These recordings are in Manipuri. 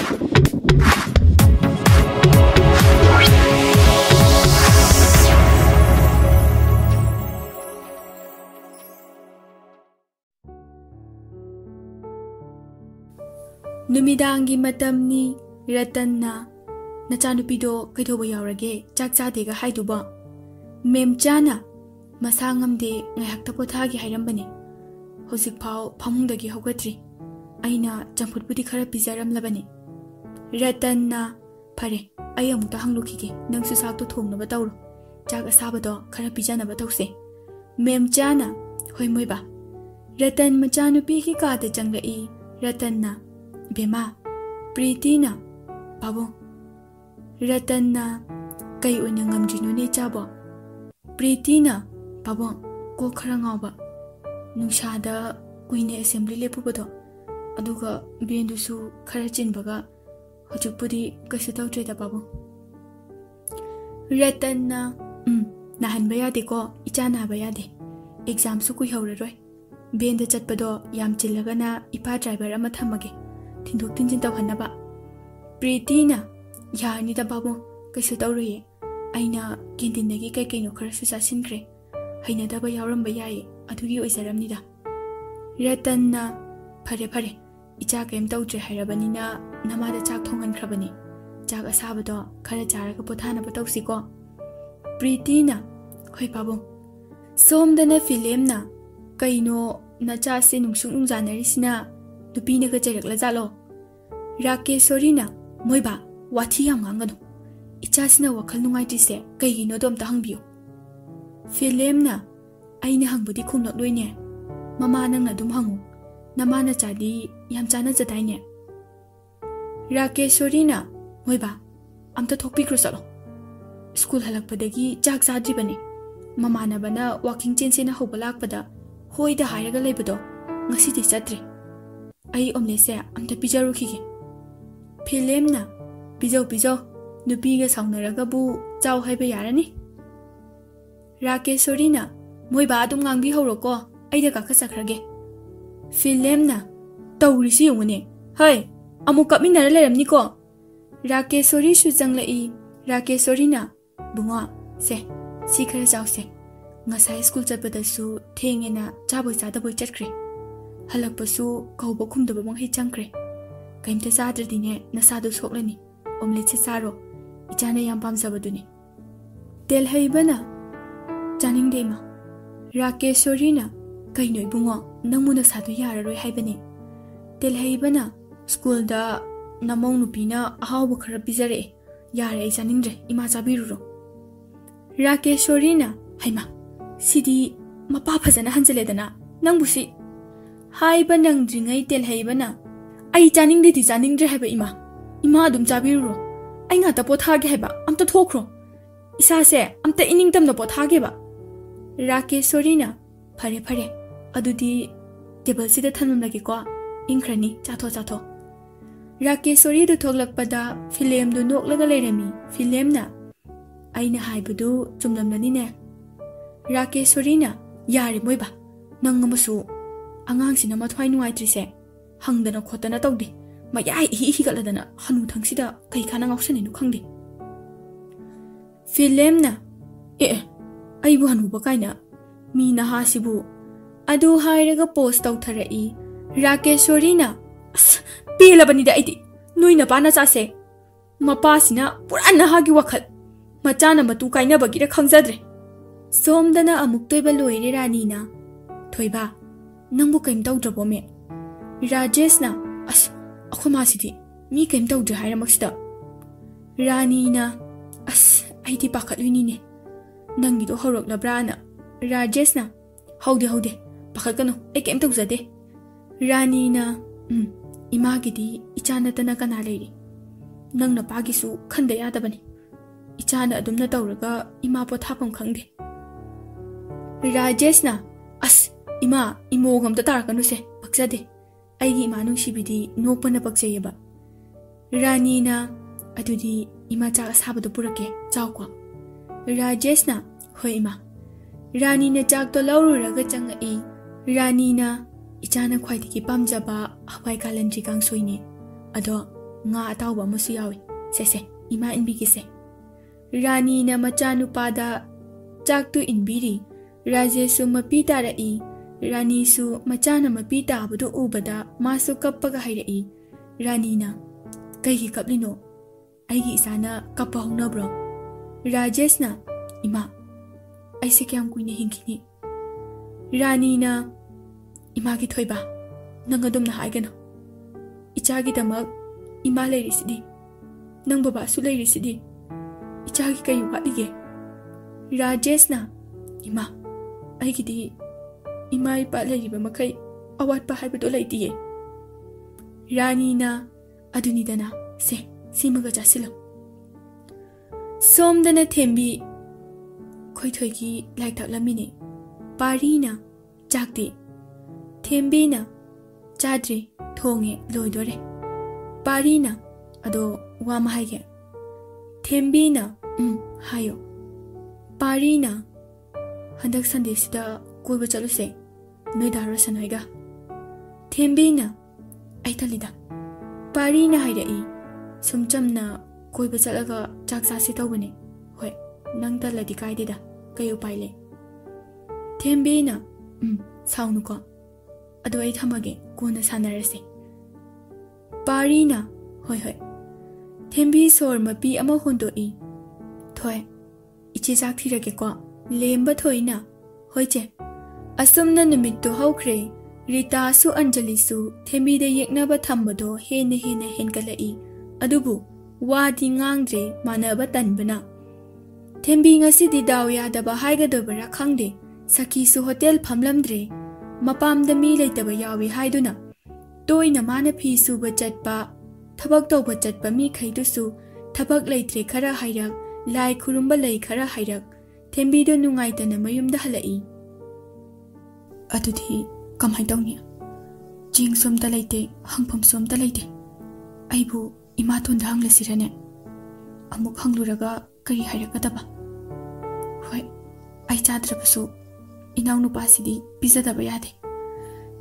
नुमिदांगी मतमनी रतनना नचानुपीदो कैथोबा यावरगे चाक चादेगा हाइदुबा मेम चाना मसा ngamde ngayakta pothagi hairambani hojik phau phamungdagi hogatri aina champutpudi khara pijaram labani ratanna phare ai amukta hanglukhige nangsu sakto thongnaba tawro chak asabado khara pijanaba tawse mem chana hoi moiba ratan machanupi ki kada changlai ratanna bema pritina babo ratanna kai oina ngamjino ne chabo pritina babo ko khara ngawba nungsada kuine assembly lepubodo aduga bendusu khara chinbaga hojukpudi kaise tawtreda babo ratanna nahanba yade ko ichana ba yade exam su kui hawraroi benda chatpado yam chillagana ipa driver ama thamage thindok tinjin tawhanaba pritina yani da babo kaise tawriye aina kendinagi kai kaino khara su chasinkhre haina da ba yawramba yayi adugi oisaramnida ratanna phare phare icha kem tawtre hairabanina namada chak thongan khrabani chak asabado khara charaga pothana ba tawsi ko pritina hoi babo somdana filemna kaino nacha se nungsung nungjanari sina dupina ga cherekla jalo rakesorina moiba wathi yam ngangano icha sina wakhal nungai tise kaigino dom ta hangbiyo filemna aina hangbudi khumlak loine mama nangna dum hangu namana chadi yam chana jadaine rakesorina moiba amta thokpi krusalo school halakpadagi chak sadri bani mama na bana walking chain sena hobalak pada hoida hairaga leibado ngasi ti chatre ai omlese amta pijaru khige filemna pijo nupiga saunaraga bu chaw haiba yarani rakesorina moiba adum ngangbi horoko aida ka khasakhrage filemna tawrisi yungune hai amu kapminara leramni ko rakesori su janglai rakesorina bunga se sikhara jawse ngasai school chatpada su thengena chaboi chada boi chatkre halakpasu kauba khumdaba manghi changkre kaimta chadradine nasadu soklani omlet charo ichana yam pamjabaduni tel haibana chaning dema rakesorina kainoi bungo namuna sadu yararoi haibani tel haibana school da namong nupina ahaw khara bizare yare ai chaningre ima chabiruro rakesorina haima sidi mapa phajana hanjaledana nangbusi haiba nangdringai tel haibana ai chaningde ti chaningre haiba ima dum chabiruro ai nga ta pothage haiba amta thokro isa se amta iningtam na pothage ba rakesorina phare adudi table sida thanum lagi ko ingkrani chatho rakesori du thoglakpada film du noklaga leirami filmna aina haibadu chumlamlani ne rakesorina yari moiba nangamasu angang sina mathwai nuai trise hangdana khotana tawdi mayai hi galadana hanu thangsida kai khana ngausani nu khangdi filmna aibu hanu bakaina mi na hasibu adu hairaga post tawtharai rakesorina pelabani da iti noina pana chase mapasina pura nahagi wakhal machana matu kaina bagira khangjadre somdana amuktoiba loire ranina thoiba nangbu kaim tawdrabo me rajesna akhoma sidi mi kaim tawdre haira maksida ranina aiti pakhatwini ne nangi do horok labrana rajesna haude pakhatkano ai kaim tawjade ranina imagidi ichana tana kana leiri nangna pagisu khanda yadabani ichana adumna tawraga ima pothapam khangde rajesna ima imogam ta tarakanu se paksade aigi imanu shibidi nokpana paksayeba ranina adudi ima cha asabadu purake chawkwa rajesna hoi ima ranina chak to laururaga changai ranina ichana khwaidiki pamjaba hawai kalandri kangsoine ado nga atawba amusu yawi se ima inbigise Rani na machanupada chaktu inbiri Rajesu mapi tarai Rani su machana mapi tabadu ubada masu kappaga hairai Rani na kaigi kaplino aigi isana kappa hongna bro Rajesh na ima aise kyam kuine hinkini Rani na ima ki thoiba nangadum na haigano icha gi damak ima leirisidi nang baba su leirisidi icha gi kayu wadige Rajesh na ima aigi di ima ipa leiriba makai awat pa haibado leitiye Rani na aduni dana se simaga jasilo som dana thembi khoi thoi gi laik tak lamine pari na chakti thembi na chadri thonge loidore pari na ado wa ma haige thembi na hayo pari na handak sande sida koiba chaluse noi daro sanoiga thembi na aitalida pari na hairai sumchamna koiba chalaga chaksa se tawbane hoi nang taladi kaideda kayu paile thembi na saunu ko ado ai thamage kona sanarase pari na hoi thembi sor mapi ama hondo I thoi ichi jak thirage ko lemba thoina hoiche asumna numittu haukhre Rita su Anjali su thembi de yeknaba thambado hena henkalai adubu wadi ngangdre manaba tanbana thembi ngasi di dawya daba haigadabara khangde saki su hotel phamlamdre mapamda mi leitaba yawi haiduna toina mana phi su bachatpa thabak tawba chatpa mi khaidu su thabak leitre khara hairak lai khurumba lei khara hairak thembi do nungaitana mayumda halai aduthi kamai dawni jing somta leite hangpham somta leite aibu ima thon dang lasirane amuk hangluraga kari hairakadaba hoi ai chadrabasu inaw nupasidi pizadaba yade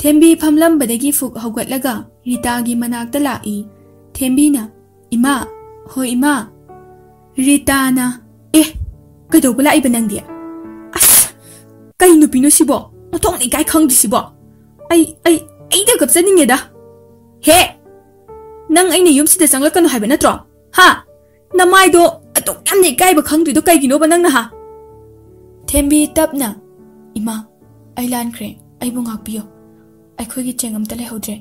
thembi phamlam badagi fuk haugatlaga Rita gi manakta lai thembi na ima hoi ima Rita na kaidobala ibanangdi as kai nupino sibo notong ikai khangdi sibo ai da gapsaninge da he nang ai ne yum sida changlakanu haiba natro ha namai do atok yam ne kai ba khangdi do kai gino ba nang na ha thembi tapna ima ai lan kre ai bu ngak piyo ai khoi gi chengam ta le hodre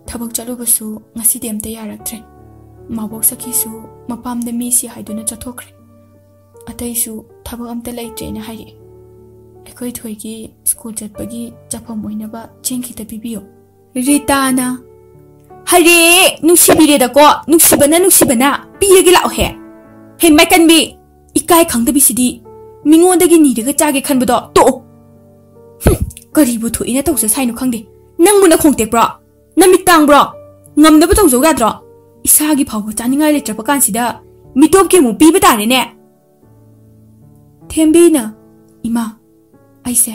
thabak chalu basu ngasi dem ta yaraktre mabok sakhi su mapam de mi si haiduna chathokre atai su thabak am ta leitre na hairi ai khoi thoi gi school chatpagi chapam oinaba chengki ta bibiyo Rita na hare nuksibire da ko nuksibana piyagi lao he mai kan bi ikai khangda bi sidi mingon dagi ni daga chage khan bodo to kari bu thu ina tawsa sainu khangde nang muna khongtek bro namit tang bro ngamda bu tawjo ga dro isa gi phaw chaningai le trapa kan sida mitop ke mu pi ba tare ne thembi na ima aise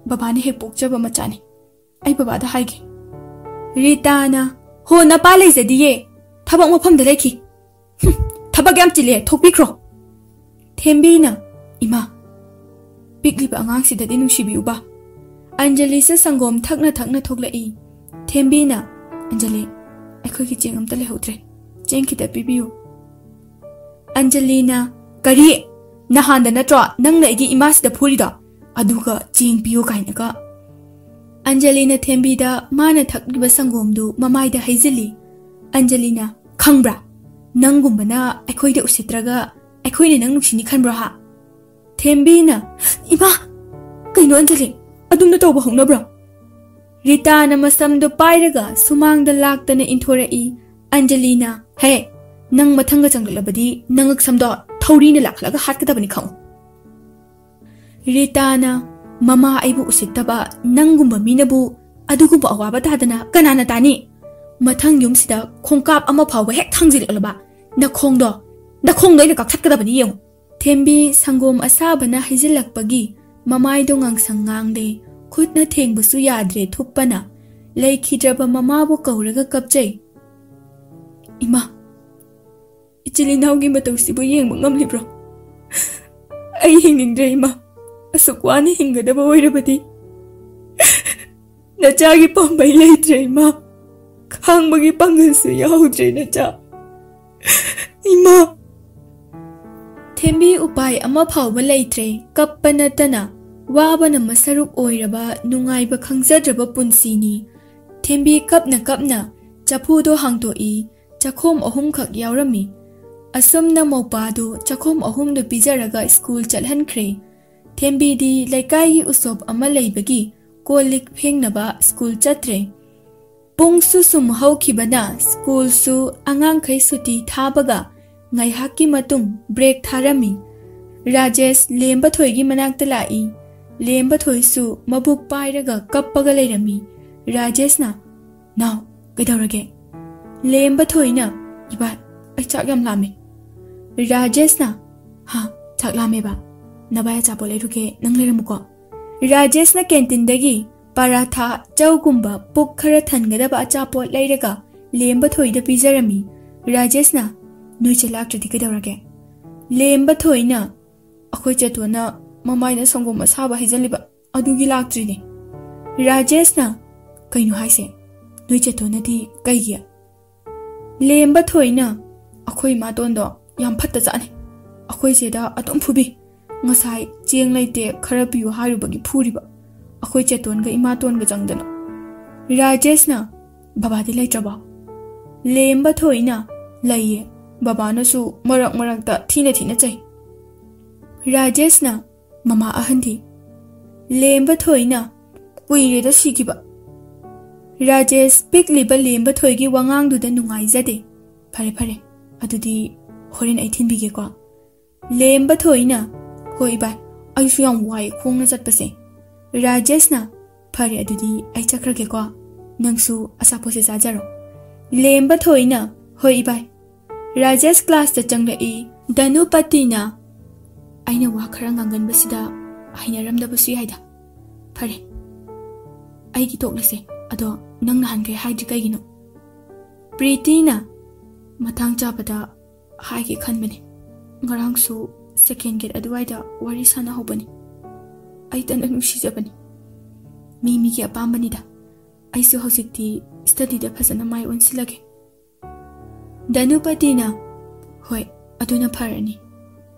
baba ne he pokjaba machani ai baba da haige Rita na ho na pa lei zadiye thabak mafam da leki thabak yam chile thokpikro thembi na ima pikli ba angang sida dinu shibi uba Anjali sa sangom thakna thoklai thembi na Anjali akhoi ki chengam ta le hodre cheng ki da bibiu Anjali na kari na handa na tro nang na igi ima sida phuri da aduga cheng piu kaina ka Anjali na thembi da mana thakliba sangom du mamai da haizili Anjali na khangbra nangumba na akhoi da usitraga akhoi ne nang nuksini khanbra ha thembi na ima kaino Anjali adumna tawba hongnabra Rita na masam do pairaga sumang da laktana inthorei Anjali na he nang mathanga changlabadi nangak samdo thauri na laklaga hatkadabani khang Rita na Mama aibu usittaba nangumba minabu adugumba awaba tadana kanana tani mathang yum sida khongkap ama phawba hek thangjil alba na khongdo ina kakthatkadabani yeng thembi sangom asabana hijilakpagi mamai do ngang sangang de khutna thengbusu yadre thuppana leikhidraba mama bu kauraga kapjai ima इचिल इनाउगी मतौसिबु येंबा ngamlibro ai hingingdre ima asukwani hingadaba oirabadi nachagi pambai leitre ima khangmagi pangalsu yaudre nacha ima thembi upai ama phawba leitre kappanatana wabana masaruk oiraba nungaiba khangjadraba punsini thembi kapna chapudo hangtoi chakhom ahum khak yaurami asumna mopadu chakhom ahum do pijaraga school chalhankhre thembi di laikai gi usop ama leibagi kolik phengnaba school chatre pungsu sum haukhibana school su angang khai suti thabaga ngai hakki matung break tharami Rajesh lemba thoigi manakta lai lemba thoisu mabuk pairaga kappaga leirami Rajesh na now kaidorage lemba thoina iba ai chak yam lame Rajesh na ha chak lame ba nabaya chapo leiruke nang leiramuko Rajesh na canteen dagi paratha chawgumba puk khara thangadaba achapot leiraga lemba thoida pijarami Rajesh na noi chalaktradi kaidorage lemba thoina akhoi chatona mamaina songom asaba hijaliba adugi laktrini Rajesh na kainu haise noi chatona di kaigia lemba thoina akhoi matondo yam phatta jani akhoi seda atom phubi ngasai cheng leite khara piu harubagi phuriba akhoi chaton ga imaton ga jangdana Rajesh na baba di leitraba lemba thoina laiye baba na su marak ta thina chai Rajesh na mama ahandi lemba thoina kuire da sigiba Rajesh pikliba lemba thoigi wangang du da nungai jade phare adudi horin ai thin bige ko lemba thoina hoi ba ai su yam wai khong na chat pase Rajesh na phare adudi ai chakra ke ko nangsu asa pose sa jaro lemba thoina hoi ba Rajesh class ta changla e Danupati na aina wa khara ngangan basida aina ramda basu haida phare ai ki toklase ado nang nahan kai haidi kai gino Preeti na matang chabada hai ki khanbani ngarang su second gate adwaida wari sana hobani ai tan nushi jabani mi ki apambani da ai su hositi study da phasana mai onsilage Danupati na hoi aduna pharani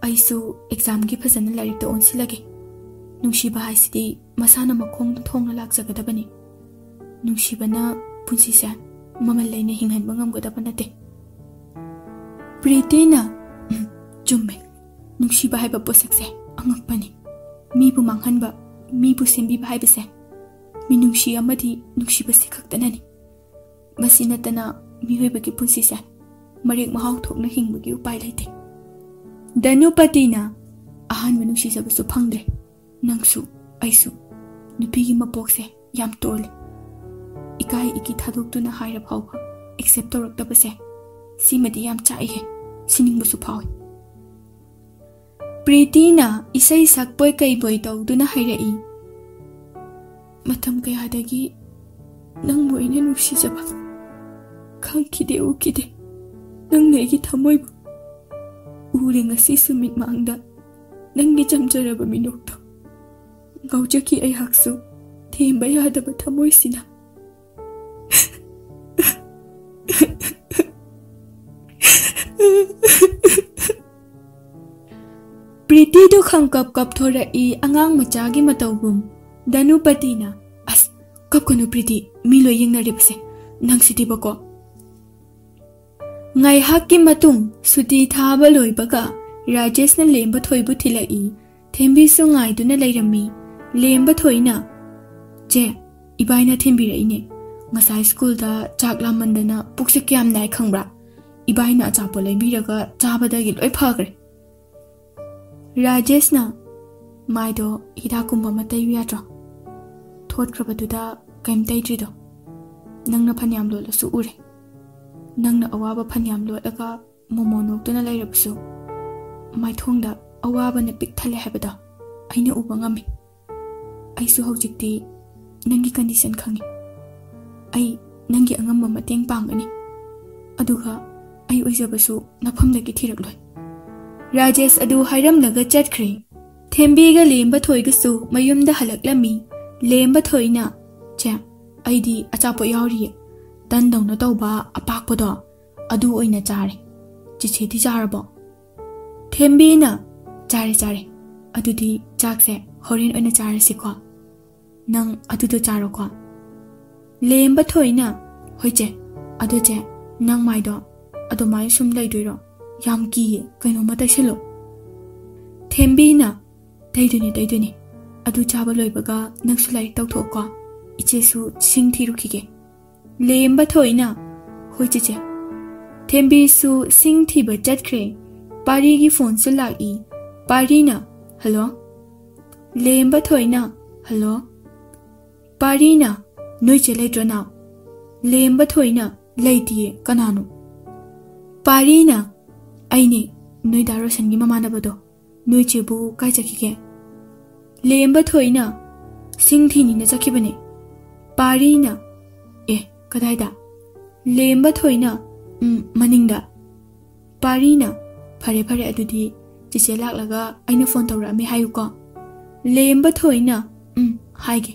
ai su exam gi phasana larik to onsilage nushi ba haisidi masana makhong thong la lakjagadabani nushi bana punsi sa mamal leina hinghan bangam godabanate Preeti na jumme nushi ba haiba posakse angapani mi bu manghanba mi bu simbi ba haiba se mi nushi amadi nushi ba sikaktanani masina tana mi hoiba ki punsi sa marek mahau thokna hingbagi upai laite Danupati na ahan manushi sabasu phangdre nangsu aisu nupi gi mapokse yam tole ikai iki thaduk tu na haira phawba accept torok tabase simadi yam chai he sining busu phawi Preeti na isai sakpoi kai boy taw du na haira i matam kai hadagi nang moine nushi jaba khang kide u kide nang ne gi thamoi ure ngasi sumit mangda nangi chamjaraba minokto gaujaki ai haksu themba yadaba thamoi sina Preeti do khang kap thora i angang macha gi matawbum Danupati na as kap kono Preeti mi lo yeng na repse nang siti bako ngai hakki matung suti thaba loibaga Rajesh na lemba thoibu thilai thembi su ngai du na leirami lemba thoina je ibaina thembi raine ngasai school da chakla mandana pukse kyam nai khangbra ibaina chapo leibiraga chabada gi loi phagre Rajesh na maido hida kumba matai wiatro thot krabatuda kaim tai trido nangna phanyam lo su ure nangna awaba phanyam lo daga momonok tuna lairabsu mai thongda awaba na pik thale habada aina uba ngami aisu hojikti nangi condition khangi ai nangi angamba mateng pangani aduga ai oijabasu nafamdagi thirakloi Rajesh adu hairamlaga chatkhre Thembiga lemba thoigasu mayumda halaklami lemba thoina che aidi achapo yauri tandawna tawba apakpodo adu oina chare chicheti charabo Thembina chare adudi chakse horin oina chare sikwa nang adudo charo ko lemba thoina hoiche adu che nang maido adu mai sum laidoiro yam ki kaino mata silo Thembina daiduni adu chaba loibaga nangsu lai tawtho ko ichesu sing thirukige lemba thoina hoiche che Thembi su sing thiba chatkhre pari gi phone su lagi pari na hello lemba thoina hello pari na noi che leitro na lemba thoina leitie kananu pari na aine noi daro sangi mamana bado noi che bu kai chakige lemba thoina sing thini na chakibane pari na kadai da lemba thoina maningda pari na phare adudi chiche laklaga aina phone tawra me hayu ko lemba thoina haige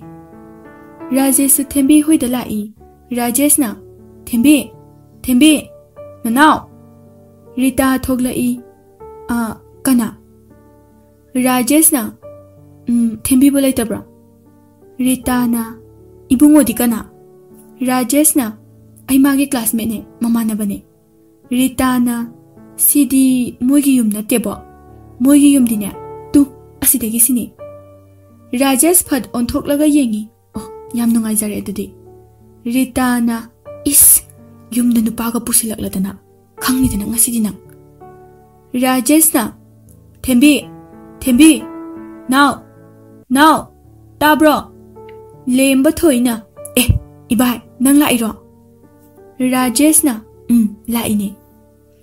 Rajesh Thembi hoida lai Rajesh na Thembi nanau Rita thoglai kana Rajesh na Thembi bolai tabra Rita na ibungo di kana Rajesh na ai magi classmate ne mamana bane Rita na sidi moigi yum na tebo moigi yum dine tu asidagi sini Rajesh phat on thoklaga yengi yam nungai jare adudi Rita na is yum da nupa ga pusilakladana khangni dana ngasidi nang Rajesh na Thembi now tabro lemba thoina ibai nang lairo Rajesh na laine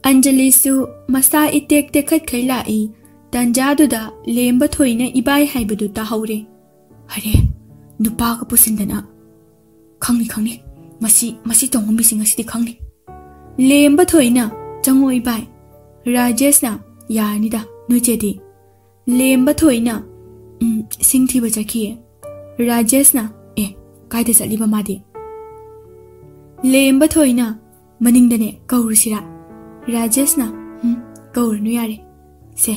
Anjali su masa itek tekhat khai lai tanjadu da lemba thoina ibai haibadu ta haure hare nupa ka pusindana khangni masi tongmi singasidi khangni lemba thoina chango ibai Rajesh na yani da nuchedi lemba thoina singthi bachaki Rajesh na kaida saliba madi lemba thoina maningdane kaurusira Rajesh na kaurnu yare se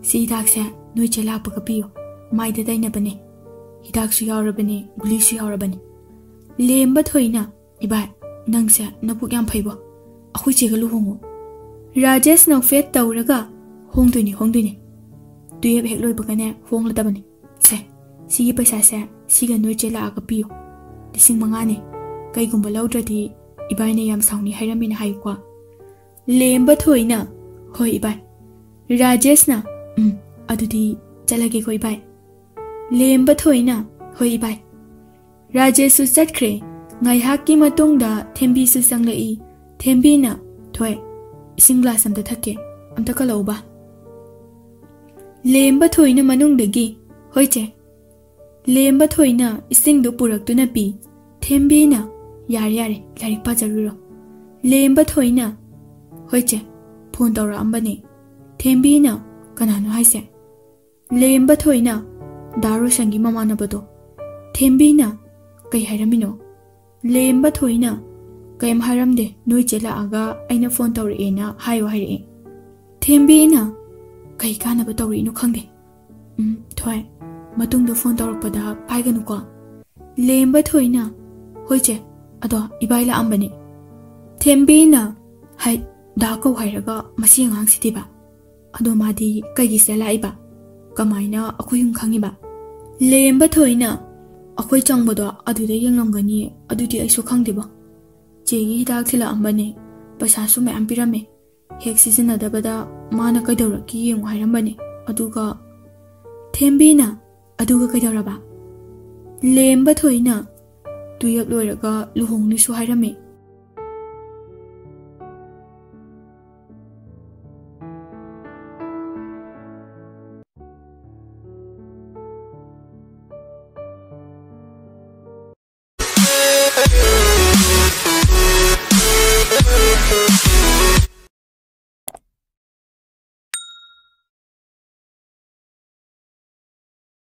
si dak se noi chela pakapiyo maida daina bane hidak su yaurabane guli su yaurabane lemba thoina ibai nangse napuk yam phaibo akhui chega luhongo Rajesh na fet tawraga hongdoini tuye hek loi bagane hongla dabane se si paisa se siga noi chela akapiyo lising mangane kai gumba laudradi ibai ne yam sauni hairamina haikwa lemba thoina hoi ibai Rajesh na adudi chalage ko ibai lemba thoina hoi ibai Rajesh su chatkre ngai hakki matungda Thembi su sanglai Thembi na thoi ising glass amta thakke amta kalauba lemba thoina manungdagi hoiche lemba thoina ising do puraktuna pi Thembi na yare larik pa jaruro lemba thoina hoiche phone tawra ambane Thembi na kanano haise lemba thoina daro sangi mamana bado Thembi na kai hairamino lemba thoina kaim haramde noi chela aga aina phone tawra ena hayo haire Thembi na kai kana ba tawri no khangde thoi matung do phone tawra pada paiganu ko lemba thoina hoiche ado ibaila ambane Thembi na hai da ko hairaga masi ngang sitiba ado madi kai gi sela iba kamaina akoyum khangiba lemba thoina akoi changbodo adude yenglamgani adudi aisu khangdeba chegi hidak thila ambane paisa su me ampirame hek season adabada mana kaidora ki yeng hairambane aduga Thembi na aduga kaidora ba lemba thoina tuyap loiraga luhongni su hairame